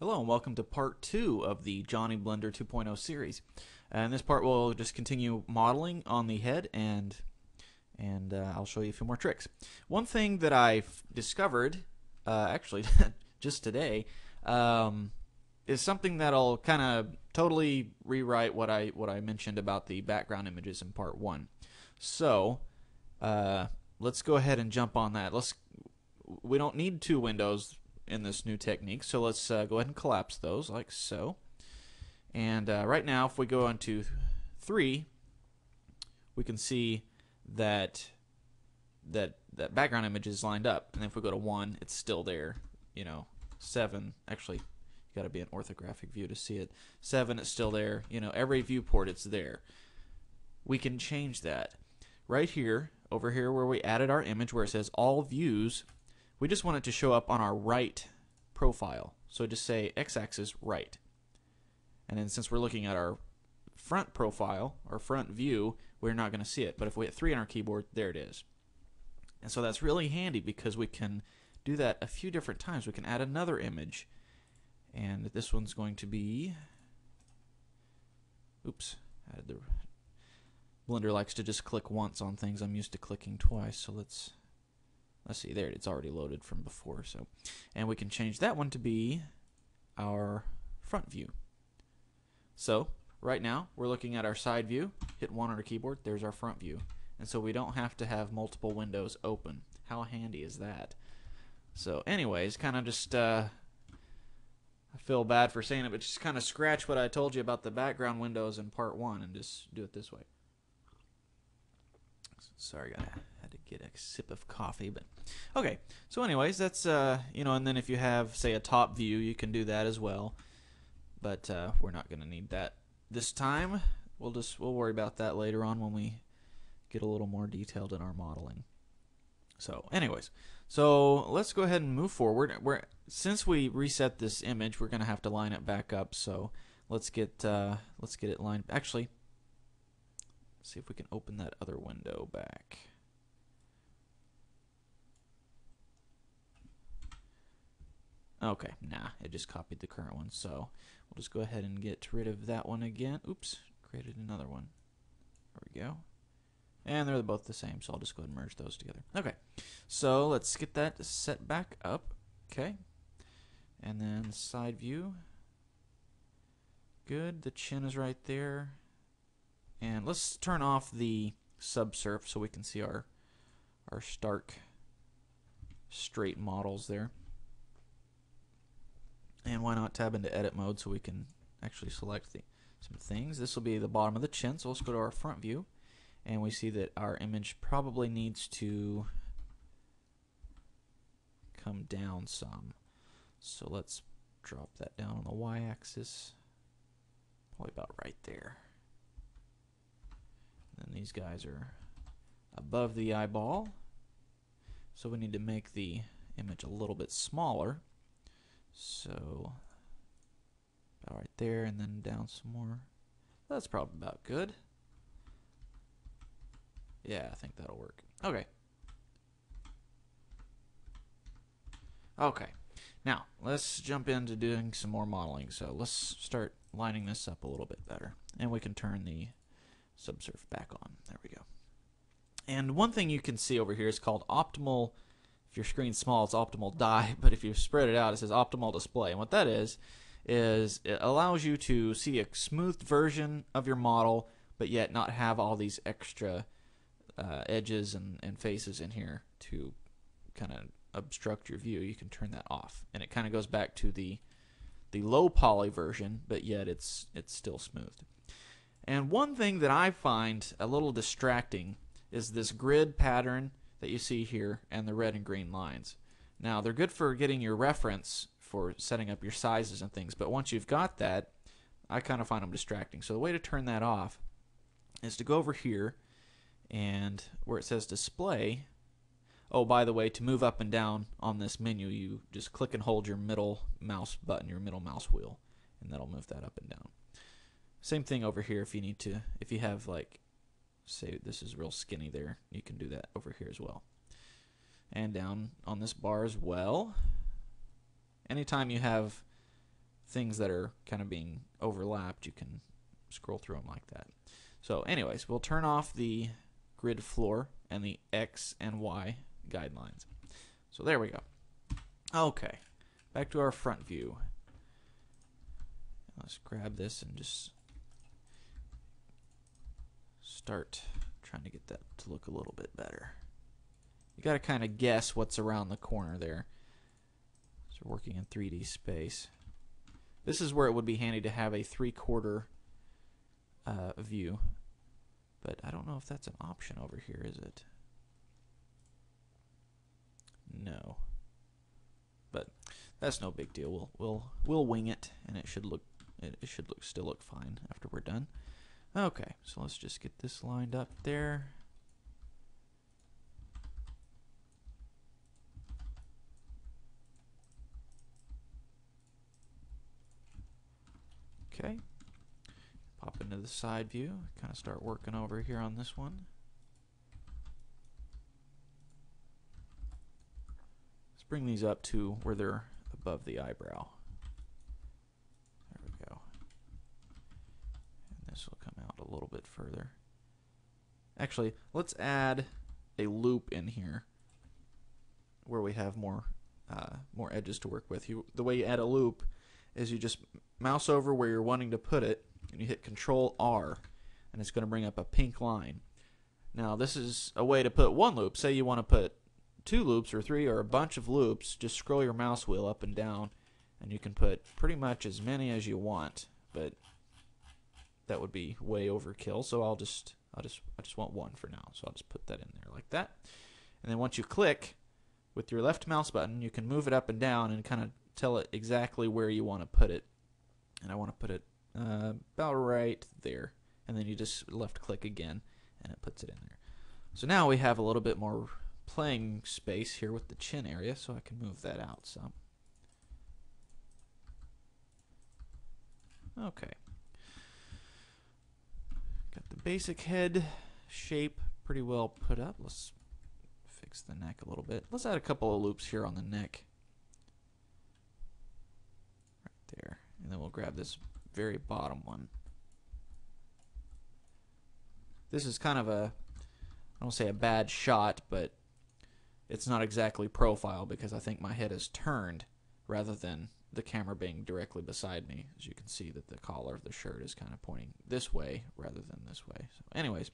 Hello and welcome to part 2 of the Johnny Blender 2.0 series. In this part we'll just continue modeling on the head and I'll show you a few more tricks. One thing that I've discovered, actually just today, is something that'll kind of totally rewrite what I mentioned about the background images in part 1. So let's go ahead and jump on that. We don't need two windows in this new technique, so let's go ahead and collapse those like so. And right now if we go into 3, we can see that background image is lined up, and if we go to 1 it's still there. 7, actually you got to be an orthographic view to see it. 7, it's still there. Every viewport it's there. We can change that right here, over here where we added our image, where it says all views. We just want it to show up on our right profile. So just say x-axis right. And then since we're looking at our front profile, or front view, we're not going to see it. But if we hit 3 on our keyboard, there it is. And so that's really handy because we can do that a few different times. We can add another image. And this one's going to be... Oops. Blender likes to just click once on things. I'm used to clicking twice, so let's see, there it's already loaded from before. And we can change that one to be our front view. So right now we're looking at our side view. Hit 1 on our keyboard, there's our front view. And so we don't have to have multiple windows open. How handy is that? So anyways, kind of just I feel bad for saying it, but just kind of scratch what I told you about the background windows in part 1 and just do it this way. Sorry, I had to get a sip of coffee, but okay. So anyways, that's and then if you have, say, a top view, you can do that as well. But we're not going to need that this time. We'll worry about that later on when we get a little more detailed in our modeling. So anyways, so let's go ahead and move forward. Since we reset this image, we're going to have to line it back up. So let's get it lined. Actually, see if we can open that other window back. Okay, nah, it just copied the current one, so we'll just go ahead and get rid of that one again. Oops, created another one. There we go. And they're both the same, so I'll just go ahead and merge those together. Okay, so let's get that set back up. Okay, and then side view. Good, the chin is right there. And let's turn off the subsurf so we can see our stark straight models there. And why not tab into edit mode so we can actually select some things. This will be the bottom of the chin, so let's go to our front view, and we see that our image probably needs to come down some. So let's drop that down on the y-axis, probably about right there. And these guys are above the eyeball, so we need to make the image a little bit smaller. So about right there, and then down some more. That's probably about good. Yeah, I think that'll work. Okay. Okay. Now let's jump into doing some more modeling. So let's start lining this up a little bit better, and we can turn the subsurf back on. There we go. And one thing you can see over here is called optimal. If your screen's small, it's optimal die, but if you spread it out, it says optimal display. And what that is it allows you to see a smoothed version of your model, but yet not have all these extra edges and faces in here to kind of obstruct your view. You can turn that off, and it kind of goes back to the low poly version, but yet it's still smoothed. And one thing that I find a little distracting is this grid pattern that you see here and the red and green lines. Now they're good for getting your reference for setting up your sizes and things, but once you've got that, I kind of find them distracting. So the way to turn that off is to go over here, and where it says display, oh, by the way, to move up and down on this menu, you just click and hold your middle mouse button, your middle mouse wheel, and that'll move that up and down. Same thing over here if you need to, if you have, like, say this is real skinny there, you can do that over here as well. And down on this bar as well. anytime you have things that are kind of being overlapped, you can scroll through them like that. So anyways, we'll turn off the grid floor and the X and Y guidelines. So there we go. Okay, back to our front view. Let's grab this and just start trying to get that to look a little bit better. You got to kind of guess what's around the corner there. So we're working in 3D space. This is where it would be handy to have a 3/4 view, but I don't know if that's an option over here, is it? No, but that's no big deal. We'll wing it, and it should still look fine after we're done. Okay, so let's just get this lined up there. Okay, pop into the side view, kind of start working over here on this one. Let's bring these up to where they're above the eyebrow. There we go. And this will come out a little bit further. Actually, let's add a loop in here where we have more edges to work with. The way you add a loop is you just mouse over where you're wanting to put it, and you hit Control R, and it's going to bring up a pink line. Now this is a way to put one loop. Say you want to put 2 loops or 3 or a bunch of loops. Just scroll your mouse wheel up and down, and you can put pretty much as many as you want. But that would be way overkill. So I just want one for now. So I'll just put that in there like that. And then once you click with your left mouse button, you can move it up and down and kind of tell it exactly where you want to put it. And I want to put it about right there. And then you just left click again, and it puts it in there. So now we have a little bit more playing space here with the chin area, so I can move that out some. Okay. Got the basic head shape pretty well put up. Let's fix the neck a little bit. Let's add a couple of loops here on the neck. Right there. And then we'll grab this very bottom one. This is kind of a, I don't say a bad shot, but it's not exactly profile because I think my head is turned rather than the camera being directly beside me. As you can see that the collar of the shirt is kind of pointing this way rather than this way. So anyways,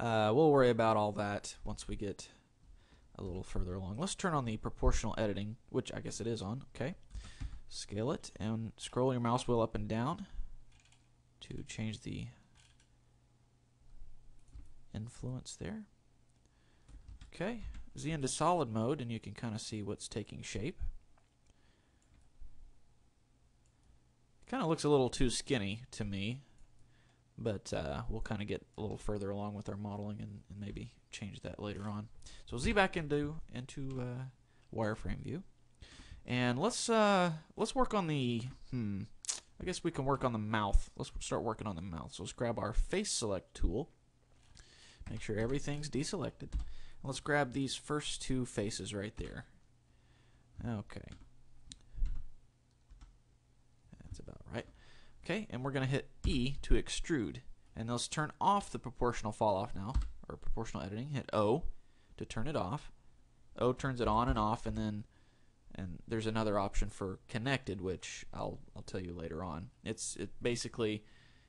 we'll worry about all that once we get a little further along. Let's turn on the proportional editing, which I guess it is on. Okay, scale it and scroll your mouse wheel up and down to change the influence there. Okay, Z into solid mode, and you can kind of see what's taking shape. Kind of looks a little too skinny to me, but we'll kind of get a little further along with our modeling and maybe change that later on. So Z back into wireframe view, and let's work on the I guess we can work on the mouth. Let's start working on the mouth. So let's grab our face select tool. Make sure everything's deselected. Let's grab these first 2 faces right there. Okay. That's about right. Okay, and we're going to hit E to extrude. And let's turn off the proportional fall off now, or proportional editing. Hit O to turn it off. O turns it on and off, and there's another option for connected, which I'll tell you later on. It basically,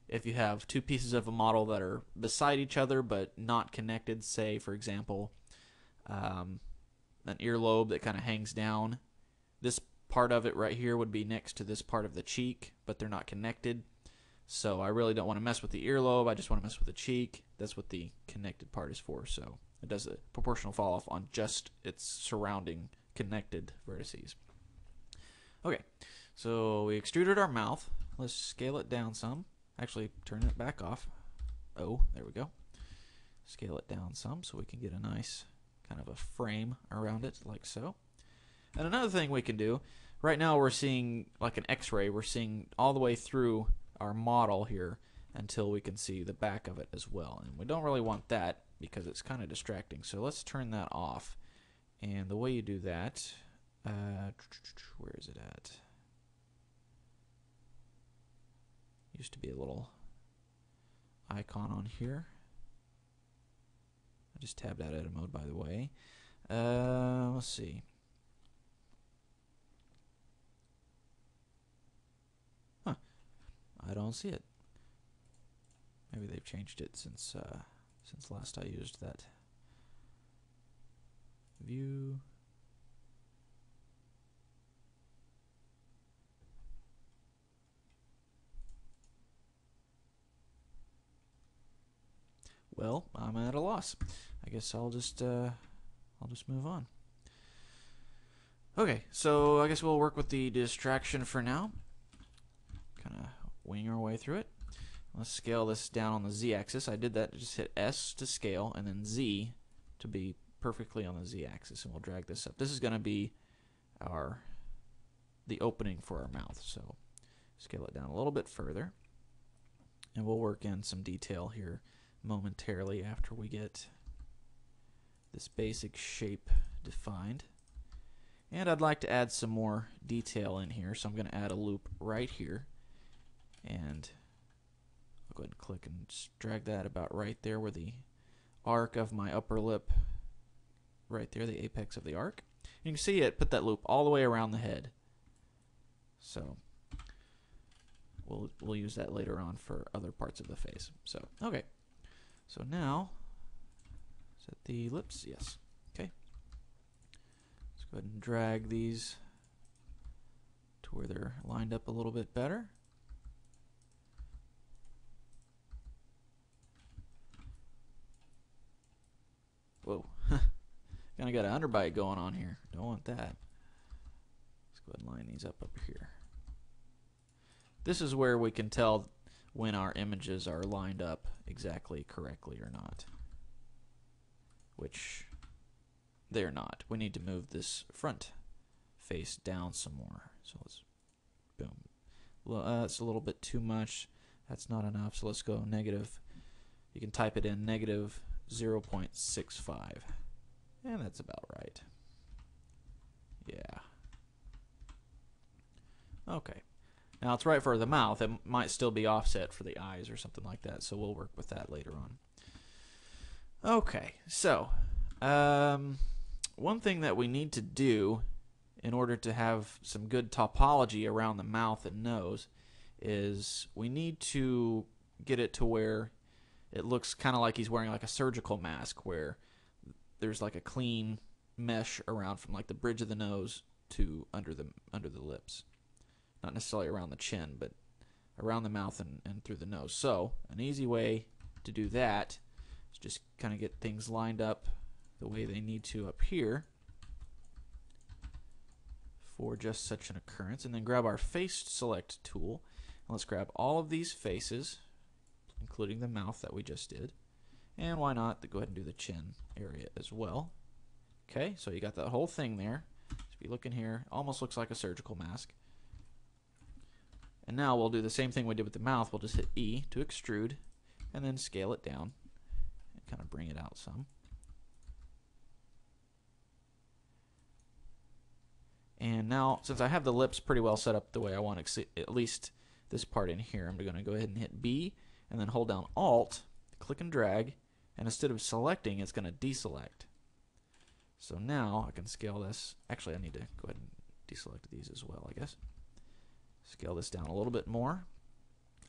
if you have 2 pieces of a model that are beside each other but not connected, say for example an earlobe that kind of hangs down, this part of it right here would be next to this part of the cheek, but they're not connected. So I really don't want to mess with the earlobe, I just want to mess with the cheek. That's what the connected part is for. So it does a proportional fall off on just its surrounding connected vertices. Okay, so we extruded our mouth. Let's scale it down some. Actually, turn it back off. Oh, there we go. Scale it down some so we can get a nice kind of a frame around it, like so. And another thing we can do, right now we're seeing like an X-ray. We're seeing all the way through our model here until we can see the back of it as well. And we don't really want that because it's kind of distracting. So let's turn that off. And the way you do that, where is it at? Used to be a little icon on here. I just tabbed out edit mode, by the way. Let's see. Huh. I don't see it. Maybe they've changed it since last I used that. View. Well, I'm at a loss. I guess I'll just move on. Okay, so I guess we'll work with the distraction for now. Kind of wing our way through it. Let's scale this down on the z-axis. I did that. Just hit S to scale, and then Z to be perfectly on the z-axis, and we'll drag this up. This is going to be the opening for our mouth. So scale it down a little bit further, and we'll work in some detail here momentarily after we get this basic shape defined. And I'd like to add some more detail in here, so I'm going to add a loop right here, and I'll go ahead and click and just drag that about right there where the arc of my upper lip, right there, the apex of the arc. And you can see it put that loop all the way around the head. So we'll use that later on for other parts of the face. So okay. So now, is that the lips? Yes. Okay. Let's go ahead and drag these to where they're lined up a little bit better. Whoa. Kind of got an underbite going on here. Don't want that. Let's go ahead and line these up here. This is where we can tell when our images are lined up exactly correctly or not, which they're not. We need to move this front face down some more. So let's, boom. It's a little bit too much. That's not enough. So let's go negative. You can type it in negative 0.65. And that's about right. Yeah. Okay. Now it's right for the mouth. It might still be offset for the eyes or something like that, so we'll work with that later on. Okay, so one thing that we need to do in order to have some good topology around the mouth and nose is we need to get it to where it looks kind of like he's wearing like a surgical mask, where there's like a clean mesh around from like the bridge of the nose to under the lips. Not necessarily around the chin, but around the mouth and through the nose. So an easy way to do that is just kind of get things lined up the way they need to up here for just such an occurrence. And then grab our face select tool, and let's grab all of these faces, including the mouth that we just did. And why not go ahead and do the chin area as well. Okay, so you got that whole thing there. So if you look in here, almost looks like a surgical mask. And now we'll do the same thing we did with the mouth. We'll just hit E to extrude, and then scale it down and kind of bring it out some. And now, since I have the lips pretty well set up the way I want to, at least this part in here, I'm going to go ahead and hit B, and then hold down Alt, click and drag, and instead of selecting, it's going to deselect. So now I can scale this. Actually, I need to go ahead and deselect these as well, I guess. Scale this down a little bit more.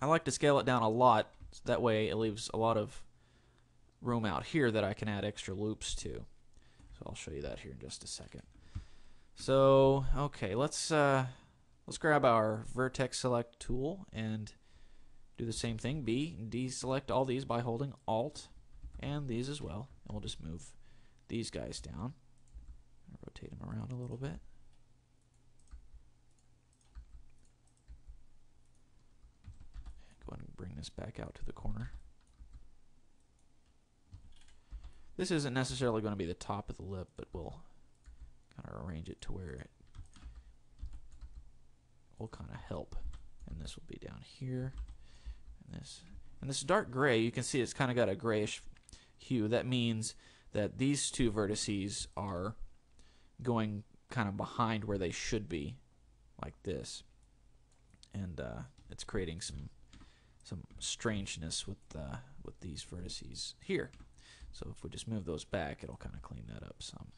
I like to scale it down a lot, so that way it leaves a lot of room out here that I can add extra loops to. So I'll show you that here in just a second. So okay, let's grab our vertex select tool and do the same thing. B and deselect all these by holding Alt and these as well, and we'll just move these guys down. Rotate them around a little bit. Go ahead and bring this back out to the corner. This isn't necessarily going to be the top of the lip, but we'll kind of arrange it to where it will kind of help. And this will be down here. And this dark gray, you can see it's kind of got a grayish hue. That means that these two vertices are going kind of behind where they should be, like this. And it's creating some strangeness with these vertices here. So if we just move those back, it'll kind of clean that up some.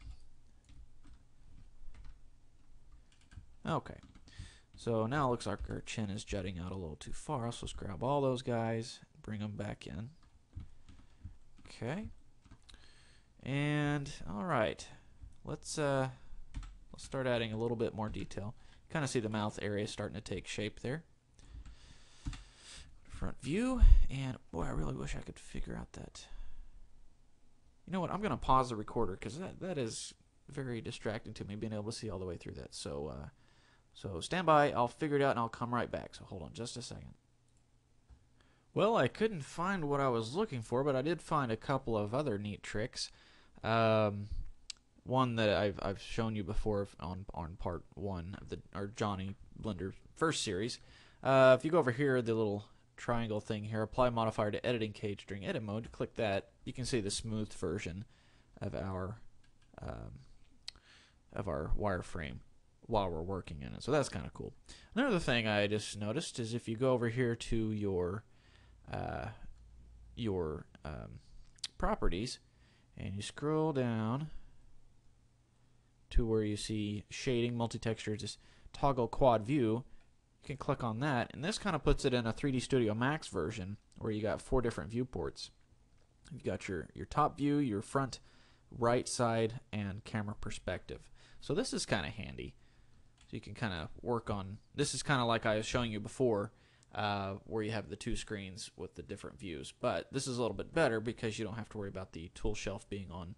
Okay, so now it looks like our chin is jutting out a little too far, so let's grab all those guys, bring them back in. Okay, and all right, let's start adding a little bit more detail. Kind of see the mouth area starting to take shape there. Front view, and boy, I really wish I could figure out that. You know what? I'm going to pause the recorder because that is very distracting to me, being able to see all the way through that. So, so stand by. I'll figure it out, and I'll come right back. So hold on just a second. Well, I couldn't find what I was looking for, but I did find a couple of other neat tricks. One that I've shown you before on part 1 of our Johnny Blender first series. If you go over here, the little triangle thing here, apply modifier to editing cage during edit mode, click that, you can see the smoothed version of our wireframe while we're working in it. So that's kind of cool. Another thing I just noticed is if you go over here to your properties and you scroll down to where you see shading, multi-texture, just toggle quad view, you can click on that, and this kind of puts it in a 3D Studio Max version where you got 4 different viewports. You've got your top view, your front, right side, and camera perspective. So this is kind of handy. So you can kind of work on, this is kind of like I was showing you before, where you have the 2 screens with the different views. But this is a little bit better because you don't have to worry about the tool shelf being on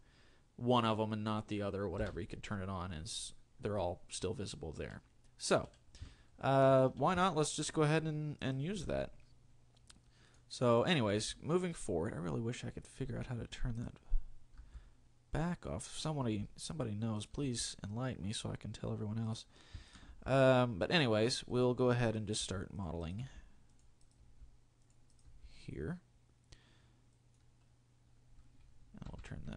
one of them and not the other or whatever. You can turn it on and they're all still visible there. So why not? Let's just go ahead and use that. So anyways, moving forward, I really wish I could figure out how to turn that back off. If somebody knows, please enlighten me so I can tell everyone else. But anyways, we'll go ahead and just start modeling here. And we'll turn the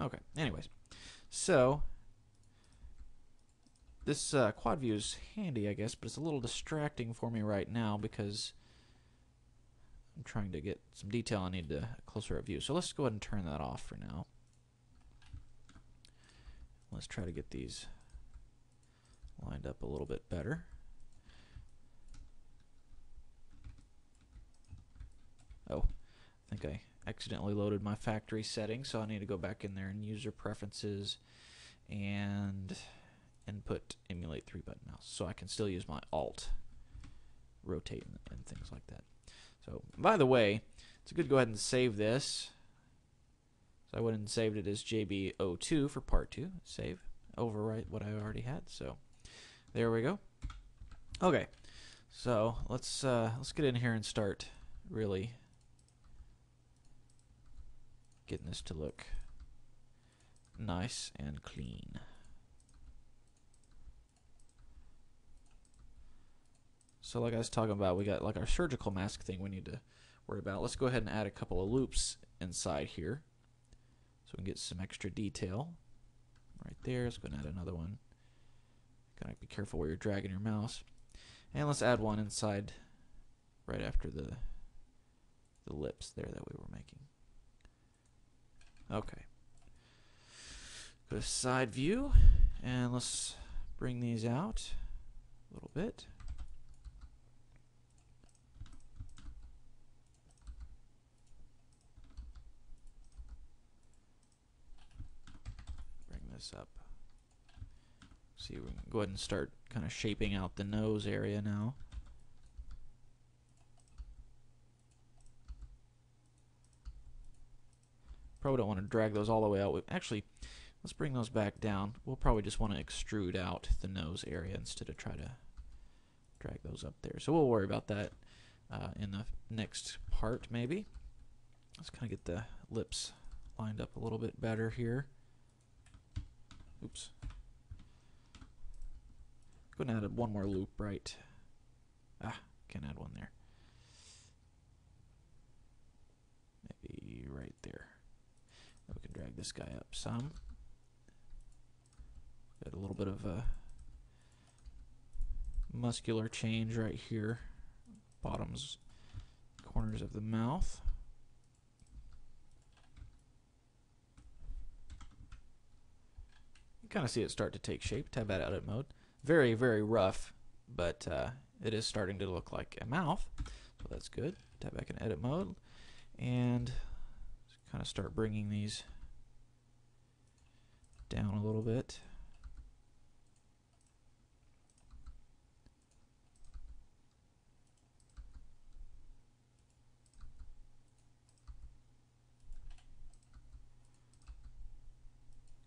okay, anyways, so this quad view is handy, I guess, but it's a little distracting for me right now because I'm trying to get some detail. I need a closer view. So let's go ahead and turn that off for now. Let's try to get these lined up a little bit better. Oh, I think I accidentally loaded my factory settings, so I need to go back in there and user preferences and input emulate 3-button mouse, so I can still use my alt rotate and things like that. So by the way, it's good to go ahead and save this. So I went and saved it as JB02 for part 2. Save, overwrite what I already had. So there we go. Okay, so let's get in here and start really getting this to look nice and clean. So like I was talking about, we got like our surgical mask thing we need to worry about. Let's go ahead and add a couple of loops inside here so we can get some extra detail right there. Let's go and add another one. Gotta be careful where you're dragging your mouse. And let's add one inside right after the lips there that we were making. Okay. Go to side view, and let's bring these out a little bit. Bring this up. See, we can go ahead and start kind of shaping out the nose area now. Probably don't want to drag those all the way out. Actually, let's bring those back down. We'll probably just want to extrude out the nose area instead of try to drag those up there. So we'll worry about that in the next part maybe. Let's kind of get the lips lined up a little bit better here. Oops. Go ahead and add one more loop right. Can add one there. Maybe right there. We can drag this guy up some. Got a little bit of muscular change right here, bottoms, corners of the mouth. You kind of see it start to take shape. Tab out edit mode. Very, very rough, but it is starting to look like a mouth, so that's good. Tab back in edit mode, and kind of start bringing these down a little bit.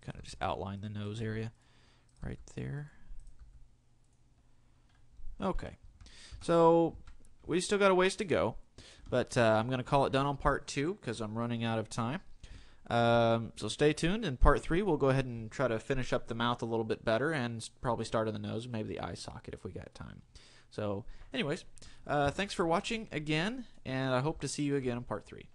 Kind of just outline the nose area right there. Okay, so we still got a ways to go, but I'm going to call it done on part 2 because I'm running out of time. So stay tuned. In part 3, we'll go ahead and try to finish up the mouth a little bit better and probably start on the nose, maybe the eye socket if we got time. So anyways, thanks for watching again, and I hope to see you again in part 3.